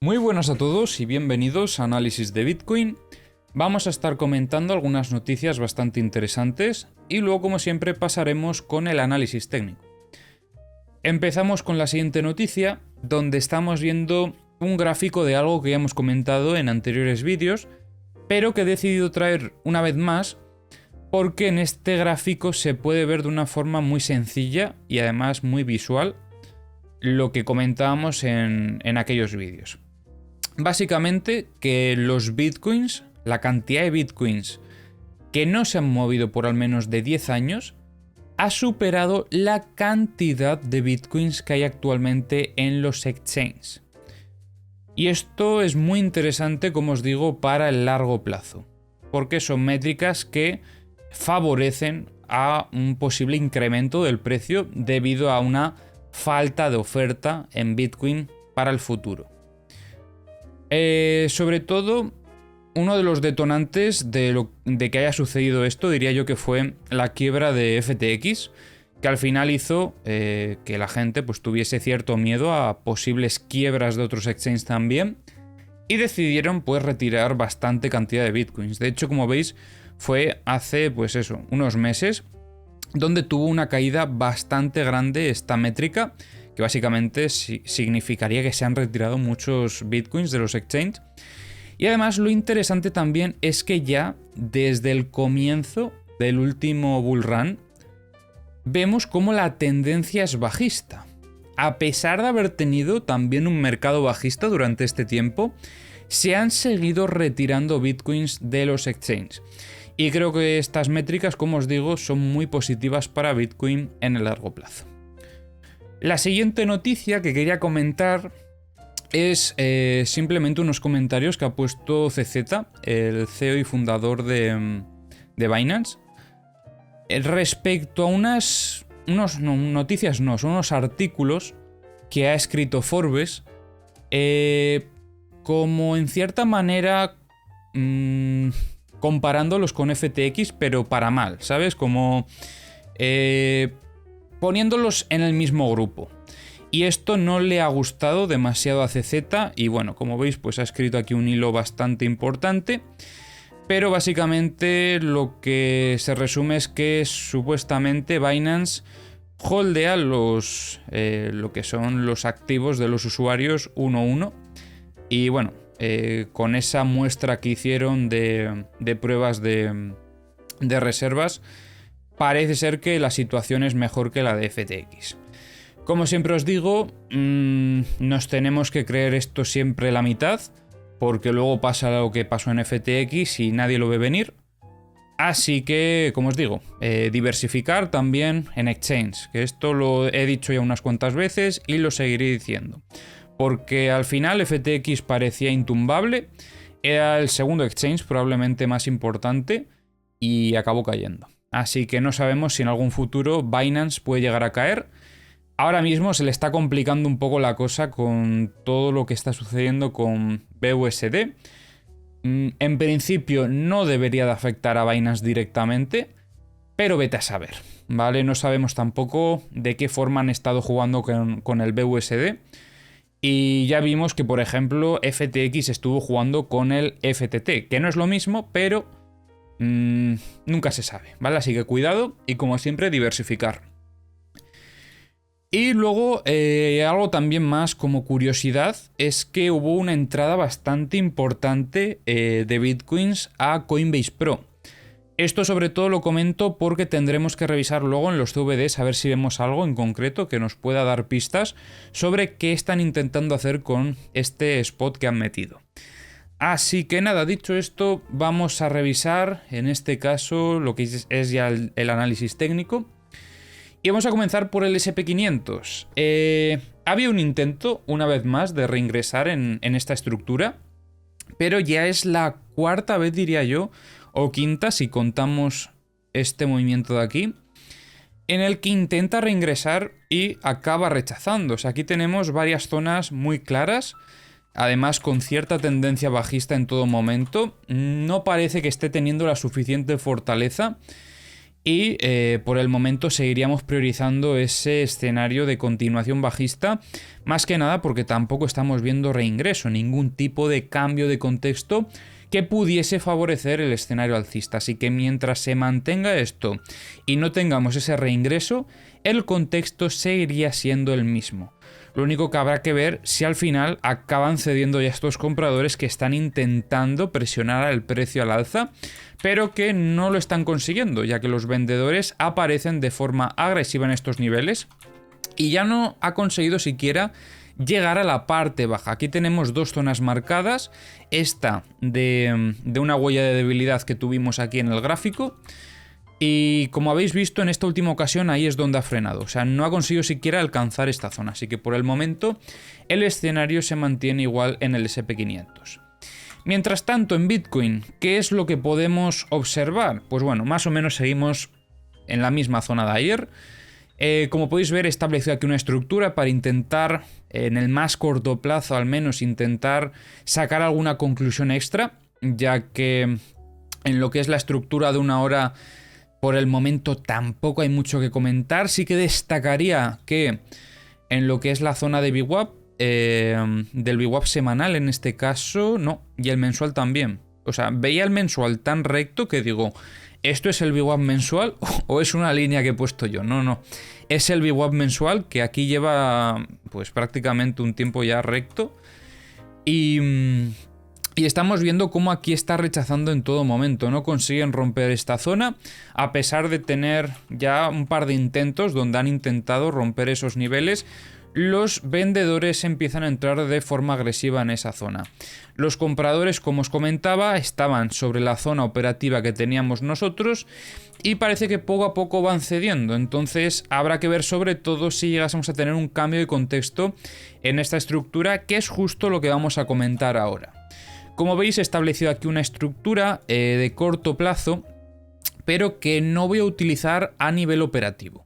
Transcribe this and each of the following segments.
Muy buenas a todos y bienvenidos a Análisis de Bitcoin. Vamos a estar comentando algunas noticias bastante interesantes y luego, como siempre, pasaremos con el análisis técnico. Empezamos con la siguiente noticia, donde estamos viendo un gráfico de algo que ya hemos comentado en anteriores vídeos, pero que he decidido traer una vez más porque en este gráfico se puede ver de una forma muy sencilla y además muy visual lo que comentábamos en aquellos vídeos. Básicamente que los bitcoins, la cantidad de bitcoins que no se han movido por al menos de 10 años, ha superado la cantidad de bitcoins que hay actualmente en los exchanges. Y esto es muy interesante, como os digo, para el largo plazo, porque son métricas que favorecen a un posible incremento del precio debido a una falta de oferta en Bitcoin para el futuro. Sobre todo, uno de los detonantes de que haya sucedido esto, diría yo que fue la quiebra de FTX, que al final hizo que la gente pues, tuviese cierto miedo a posibles quiebras de otros exchanges también, y decidieron pues retirar bastante cantidad de bitcoins. De hecho, como veis, fue hace pues eso, unos meses, donde tuvo una caída bastante grande esta métrica, que básicamente significaría que se han retirado muchos bitcoins de los exchanges. Y además lo interesante también es que ya desde el comienzo del último bull run vemos cómo la tendencia es bajista. A pesar de haber tenido también un mercado bajista durante este tiempo, se han seguido retirando bitcoins de los exchanges. Y creo que estas métricas, como os digo, son muy positivas para Bitcoin en el largo plazo. La siguiente noticia que quería comentar es simplemente unos comentarios que ha puesto CZ, el CEO y fundador de Binance, respecto a son unos artículos que ha escrito Forbes, como en cierta manera comparándolos con FTX, pero para mal, ¿sabes? Como poniéndolos en el mismo grupo. Y esto no le ha gustado demasiado a CZ y bueno, como veis, pues ha escrito aquí un hilo bastante importante. Pero básicamente lo que se resume es que supuestamente Binance holdea lo que son los activos de los usuarios uno a uno. Y bueno, con esa muestra que hicieron de pruebas de reservas, parece ser que la situación es mejor que la de FTX. Como siempre os digo, nos tenemos que creer esto siempre la mitad, porque luego pasa lo que pasó en FTX y nadie lo ve venir. Así que, como os digo, diversificar también en exchange, que esto lo he dicho ya unas cuantas veces y lo seguiré diciendo. Porque al final FTX parecía intumbable, era el segundo exchange probablemente más importante y acabó cayendo. Así que no sabemos si en algún futuro Binance puede llegar a caer. Ahora mismo se le está complicando un poco la cosa con todo lo que está sucediendo con BUSD. En principio no debería de afectar a Binance directamente, pero vete a saber, ¿vale? No sabemos tampoco de qué forma han estado jugando con el BUSD. Y ya vimos que, por ejemplo, FTX estuvo jugando con el FTT, que no es lo mismo, pero nunca se sabe, ¿vale? Así que cuidado y, como siempre, diversificar. Y luego, algo también más como curiosidad, es que hubo una entrada bastante importante de bitcoins a Coinbase Pro. Esto sobre todo lo comento porque tendremos que revisar luego en los CVDs a ver si vemos algo en concreto que nos pueda dar pistas sobre qué están intentando hacer con este spot que han metido. Así que nada, dicho esto, vamos a revisar en este caso lo que es ya el análisis técnico. Y vamos a comenzar por el SP500. Había un intento, una vez más, de reingresar en esta estructura, pero ya es la cuarta vez, diría yo, o quinta si contamos este movimiento de aquí, en el que intenta reingresar y acaba rechazando. O sea, aquí tenemos varias zonas muy claras, además con cierta tendencia bajista en todo momento. No parece que esté teniendo la suficiente fortaleza Y por el momento seguiríamos priorizando ese escenario de continuación bajista, más que nada porque tampoco estamos viendo reingreso, ningún tipo de cambio de contexto que pudiese favorecer el escenario alcista. Así que mientras se mantenga esto y no tengamos ese reingreso, el contexto seguiría siendo el mismo. Lo único que habrá que ver si al final acaban cediendo ya estos compradores que están intentando presionar el precio al alza, pero que no lo están consiguiendo, ya que los vendedores aparecen de forma agresiva en estos niveles y ya no ha conseguido siquiera llegar a la parte baja. Aquí tenemos dos zonas marcadas, esta de una huella de debilidad que tuvimos aquí en el gráfico, y como habéis visto en esta última ocasión ahí es donde ha frenado, o sea, no ha conseguido siquiera alcanzar esta zona, así que por el momento el escenario se mantiene igual en el SP500. Mientras tanto en Bitcoin, ¿qué es lo que podemos observar? Pues bueno, más o menos seguimos en la misma zona de ayer. Como podéis ver, he establecido aquí una estructura para intentar, en el más corto plazo al menos, intentar sacar alguna conclusión extra, ya que en lo que es la estructura de una hora, por el momento tampoco hay mucho que comentar. Sí que destacaría que en lo que es la zona de VWAP, del VWAP semanal en este caso, no, y el mensual también. O sea, veía el mensual tan recto que digo, ¿esto es el VWAP mensual o es una línea que he puesto yo? No. Es el VWAP mensual que aquí lleva pues prácticamente un tiempo ya recto. Y estamos viendo cómo aquí está rechazando en todo momento. No consiguen romper esta zona a pesar de tener ya un par de intentos donde han intentado romper esos niveles. Los vendedores empiezan a entrar de forma agresiva en esa zona. Los compradores, como os comentaba, estaban sobre la zona operativa que teníamos nosotros y parece que poco a poco van cediendo. Entonces habrá que ver sobre todo si llegásemos a tener un cambio de contexto en esta estructura, que es justo lo que vamos a comentar ahora. Como veis, he establecido aquí una estructura de corto plazo, pero que no voy a utilizar a nivel operativo.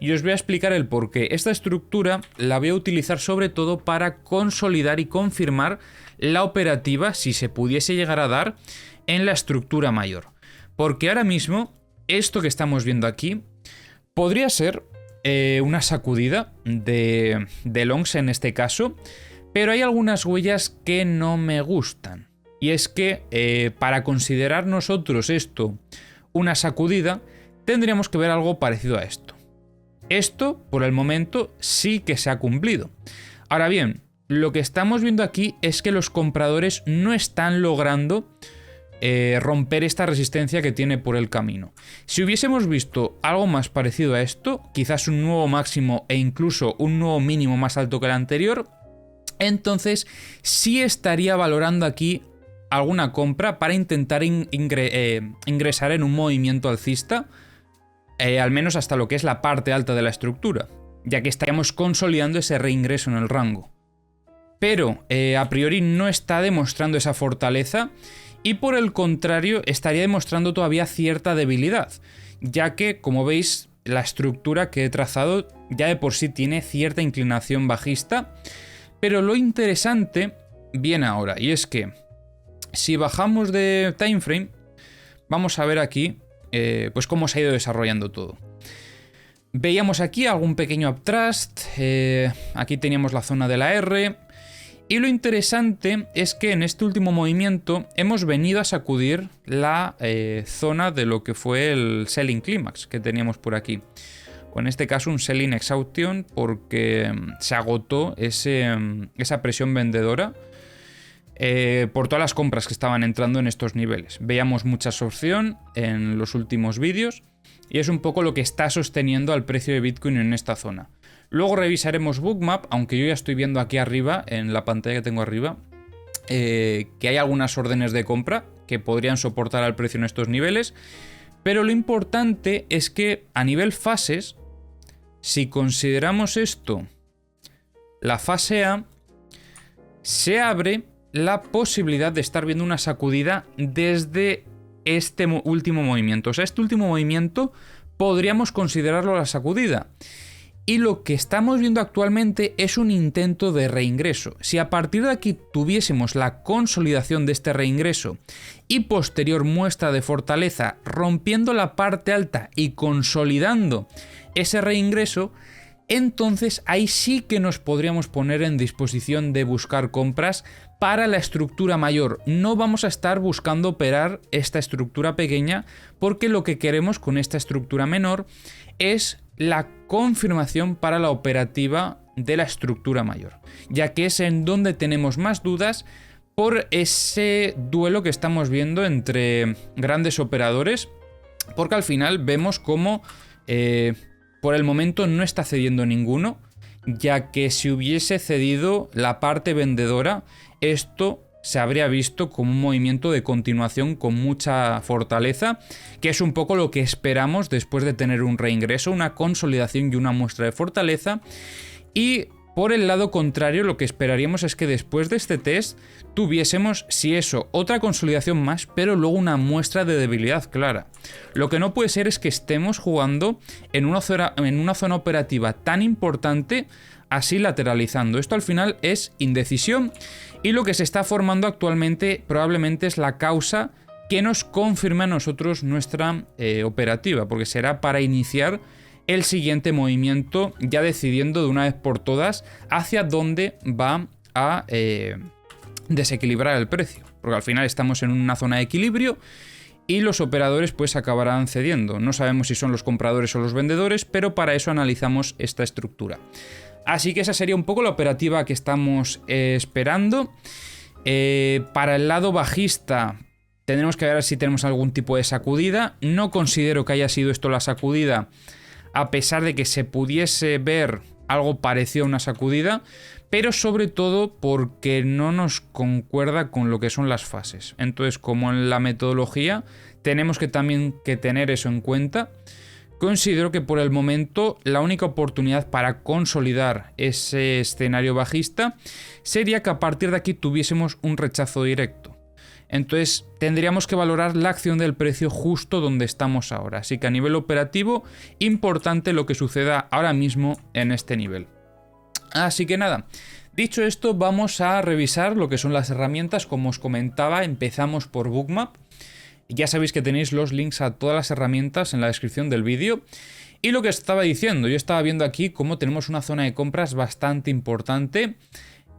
Y os voy a explicar el por qué. Esta estructura la voy a utilizar sobre todo para consolidar y confirmar la operativa, si se pudiese llegar a dar, en la estructura mayor. Porque ahora mismo, esto que estamos viendo aquí, podría ser una sacudida de longs en este caso, pero hay algunas huellas que no me gustan. Y es que para considerar nosotros esto una sacudida, tendríamos que ver algo parecido a esto. Esto, por el momento, sí que se ha cumplido. Ahora bien, lo que estamos viendo aquí es que los compradores no están logrando romper esta resistencia que tiene por el camino. Si hubiésemos visto algo más parecido a esto, quizás un nuevo máximo e incluso un nuevo mínimo más alto que el anterior, entonces sí estaría valorando aquí alguna compra para intentar ingresar en un movimiento alcista, al menos hasta lo que es la parte alta de la estructura, ya que estaríamos consolidando ese reingreso en el rango. Pero a priori no está demostrando esa fortaleza y por el contrario estaría demostrando todavía cierta debilidad, ya que, como veis, la estructura que he trazado ya de por sí tiene cierta inclinación bajista. Pero lo interesante viene ahora, y es que si bajamos de timeframe, vamos a ver aquí pues cómo se ha ido desarrollando todo. Veíamos aquí algún pequeño uptrust, aquí teníamos la zona de la R, y lo interesante es que en este último movimiento hemos venido a sacudir la zona de lo que fue el selling climax que teníamos por aquí. O en este caso un selling exhaustion, porque se agotó esa presión vendedora por todas las compras que estaban entrando en estos niveles. Veíamos mucha absorción en los últimos vídeos y es un poco lo que está sosteniendo al precio de Bitcoin en esta zona. Luego revisaremos Bookmap, aunque yo ya estoy viendo aquí arriba, en la pantalla que tengo arriba, que hay algunas órdenes de compra que podrían soportar al precio en estos niveles. Pero lo importante es que a nivel fases, si consideramos esto la fase A, se abre la posibilidad de estar viendo una sacudida desde este último movimiento. O sea, este último movimiento podríamos considerarlo la sacudida. Y lo que estamos viendo actualmente es un intento de reingreso. Si a partir de aquí tuviésemos la consolidación de este reingreso y posterior muestra de fortaleza rompiendo la parte alta y consolidando ese reingreso, entonces ahí sí que nos podríamos poner en disposición de buscar compras para la estructura mayor. No vamos a estar buscando operar esta estructura pequeña, porque lo que queremos con esta estructura menor es la confirmación para la operativa de la estructura mayor, ya que es en donde tenemos más dudas por ese duelo que estamos viendo entre grandes operadores, porque al final vemos cómo por el momento no está cediendo ninguno, ya que si hubiese cedido la parte vendedora, esto se habría visto como un movimiento de continuación con mucha fortaleza, que es un poco lo que esperamos después de tener un reingreso, una consolidación y una muestra de fortaleza. Y por el lado contrario, lo que esperaríamos es que después de este test tuviésemos, si eso, otra consolidación más, pero luego una muestra de debilidad clara. Lo que no puede ser es que estemos jugando en una zona operativa tan importante así lateralizando. Esto al final es indecisión, y lo que se está formando actualmente probablemente es la causa que nos confirme a nosotros nuestra operativa, porque será para iniciar el siguiente movimiento, ya decidiendo de una vez por todas hacia dónde va a desequilibrar el precio, porque al final estamos en una zona de equilibrio y los operadores pues acabarán cediendo. No sabemos si son los compradores o los vendedores, pero para eso analizamos esta estructura. Así que esa sería un poco la operativa que estamos esperando. Para el lado bajista tendremos que ver si tenemos algún tipo de sacudida. No considero que haya sido esto la sacudida, a pesar de que se pudiese ver algo parecido a una sacudida, pero sobre todo porque no nos concuerda con lo que son las fases. Entonces, como en la metodología, tenemos que también tener eso en cuenta. Considero que por el momento la única oportunidad para consolidar ese escenario bajista sería que a partir de aquí tuviésemos un rechazo directo. Entonces tendríamos que valorar la acción del precio justo donde estamos ahora. Así que a nivel operativo, importante lo que suceda ahora mismo en este nivel. Así que nada, dicho esto, vamos a revisar lo que son las herramientas. Como os comentaba, empezamos por Bookmap. Ya sabéis que tenéis los links a todas las herramientas en la descripción del vídeo. Y lo que estaba diciendo, yo estaba viendo aquí cómo tenemos una zona de compras bastante importante.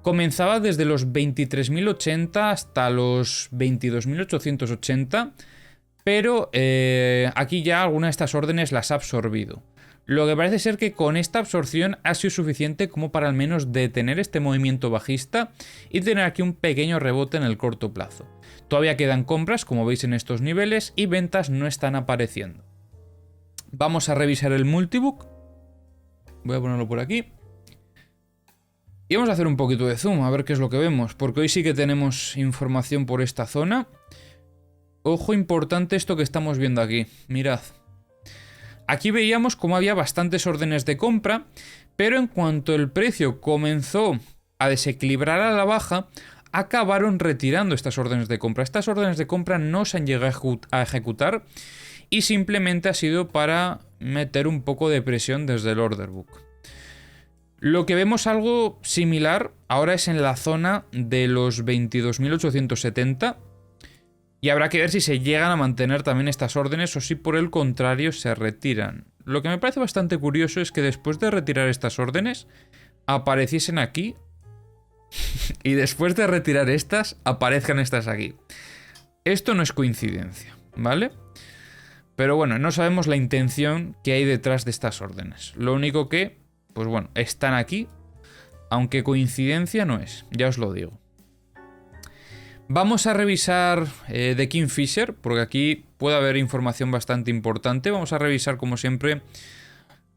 Comenzaba desde los 23.080 hasta los 22.880, pero aquí ya algunas de estas órdenes las ha absorbido. Lo que parece ser que con esta absorción ha sido suficiente como para al menos detener este movimiento bajista y tener aquí un pequeño rebote en el corto plazo. Todavía quedan compras, como veis en estos niveles, y ventas no están apareciendo. Vamos a revisar el multibook. Voy a ponerlo por aquí. Y vamos a hacer un poquito de zoom, a ver qué es lo que vemos, porque hoy sí que tenemos información por esta zona. Ojo, importante esto que estamos viendo aquí, mirad. Aquí veíamos cómo había bastantes órdenes de compra, pero en cuanto el precio comenzó a desequilibrar a la baja, acabaron retirando estas órdenes de compra. Estas órdenes de compra no se han llegado a ejecutar y simplemente ha sido para meter un poco de presión desde el order book. Lo que vemos algo similar ahora es en la zona de los 22.870 y habrá que ver si se llegan a mantener también estas órdenes o si por el contrario se retiran. Lo que me parece bastante curioso es que después de retirar estas órdenes apareciesen aquí y después de retirar estas aparezcan estas aquí. Esto no es coincidencia, ¿vale? Pero bueno, no sabemos la intención que hay detrás de estas órdenes. Lo único que, pues bueno, están aquí, aunque coincidencia no es, ya os lo digo. Vamos a revisar The Kingfisher, porque aquí puede haber información bastante importante. Vamos a revisar, como siempre,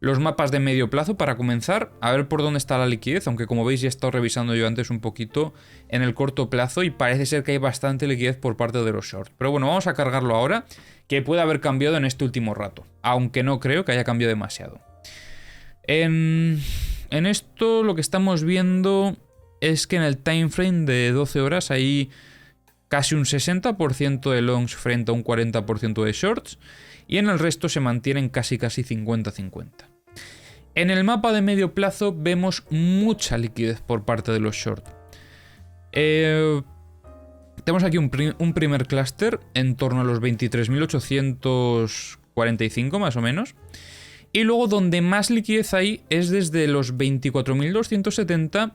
los mapas de medio plazo para comenzar, a ver por dónde está la liquidez, aunque como veis ya he estado revisando yo antes un poquito en el corto plazo y parece ser que hay bastante liquidez por parte de los shorts. Pero bueno, vamos a cargarlo ahora, que puede haber cambiado en este último rato, aunque no creo que haya cambiado demasiado. En esto lo que estamos viendo es que en el time frame de 12 horas hay casi un 60% de longs frente a un 40% de shorts y en el resto se mantienen casi 50-50. En el mapa de medio plazo vemos mucha liquidez por parte de los short. Tenemos aquí un primer clúster en torno a los 23.845 más o menos. Y luego donde más liquidez hay es desde los 24.270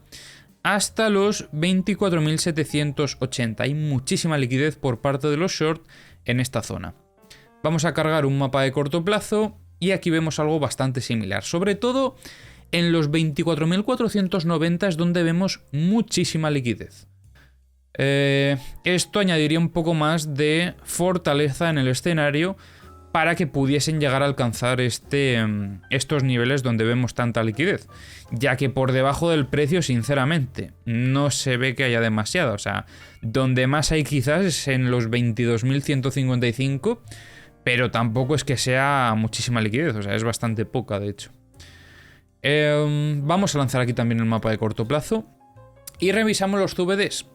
hasta los 24.780. Hay muchísima liquidez por parte de los short en esta zona. Vamos a cargar un mapa de corto plazo y aquí vemos algo bastante similar. Sobre todo en los 24.490 es donde vemos muchísima liquidez. Esto añadiría un poco más de fortaleza en el escenario para que pudiesen llegar a alcanzar estos niveles donde vemos tanta liquidez, ya que por debajo del precio, sinceramente, no se ve que haya demasiada. O sea, donde más hay quizás es en los 22.155, pero tampoco es que sea muchísima liquidez, o sea, es bastante poca, de hecho. Vamos a lanzar aquí también el mapa de corto plazo y revisamos los CVDs.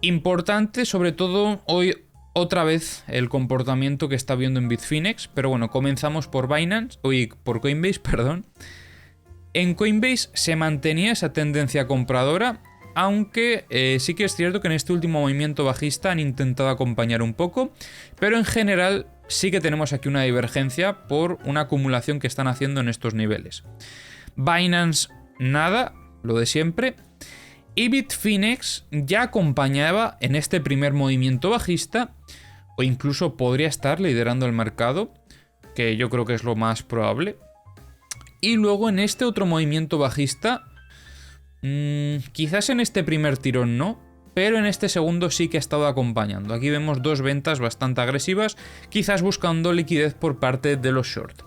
Importante, sobre todo hoy, otra vez el comportamiento que está viendo en Bitfinex, pero bueno, comenzamos por por Coinbase, perdón. En Coinbase se mantenía esa tendencia compradora, aunque sí que es cierto que en este último movimiento bajista han intentado acompañar un poco, pero en general sí que tenemos aquí una divergencia por una acumulación que están haciendo en estos niveles. Binance, nada, lo de siempre. Y Bitfinex ya acompañaba en este primer movimiento bajista, o incluso podría estar liderando el mercado, que yo creo que es lo más probable. Y luego en este otro movimiento bajista, quizás en este primer tirón no, pero en este segundo sí que ha estado acompañando. Aquí vemos dos ventas bastante agresivas, quizás buscando liquidez por parte de los short.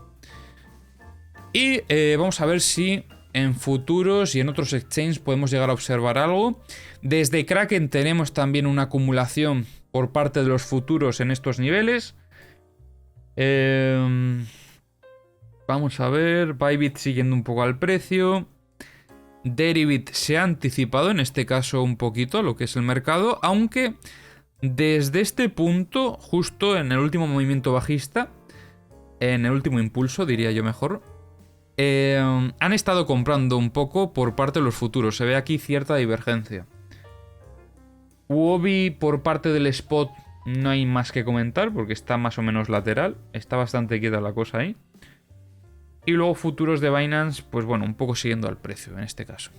Y vamos a ver si en futuros y en otros exchanges podemos llegar a observar algo. Desde Kraken tenemos también una acumulación por parte de los futuros en estos niveles. Vamos a ver, Bybit siguiendo un poco al precio. Deribit se ha anticipado en este caso un poquito a lo que es el mercado, aunque desde este punto, justo en el último movimiento bajista, en el último impulso diría yo mejor, han estado comprando un poco por parte de los futuros. Se ve aquí cierta divergencia. Huobi por parte del spot no hay más que comentar porque está más o menos lateral. Está bastante quieta la cosa ahí. Y luego futuros de Binance, pues bueno, un poco siguiendo al precio en este caso.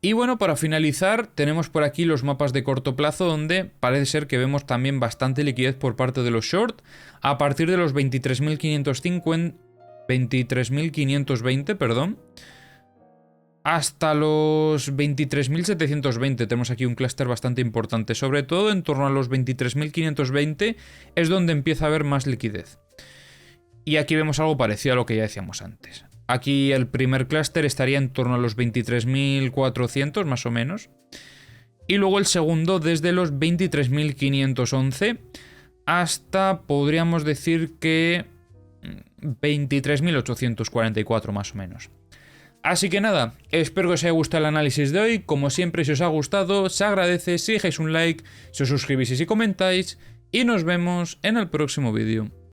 Y bueno, para finalizar, tenemos por aquí los mapas de corto plazo donde parece ser que vemos también bastante liquidez por parte de los short. A partir de los 23.520, perdón, hasta los 23.720 tenemos aquí un clúster bastante importante. Sobre todo en torno a los 23.520 es donde empieza a haber más liquidez. Y aquí vemos algo parecido a lo que ya decíamos antes. Aquí el primer clúster estaría en torno a los 23.400 más o menos. Y luego el segundo desde los 23.511 hasta, podríamos decir que 23.844 más o menos. Así que nada, espero que os haya gustado el análisis de hoy. Como siempre, si os ha gustado, se agradece si dejáis un like, si os suscribís y si comentáis. Y nos vemos en el próximo vídeo.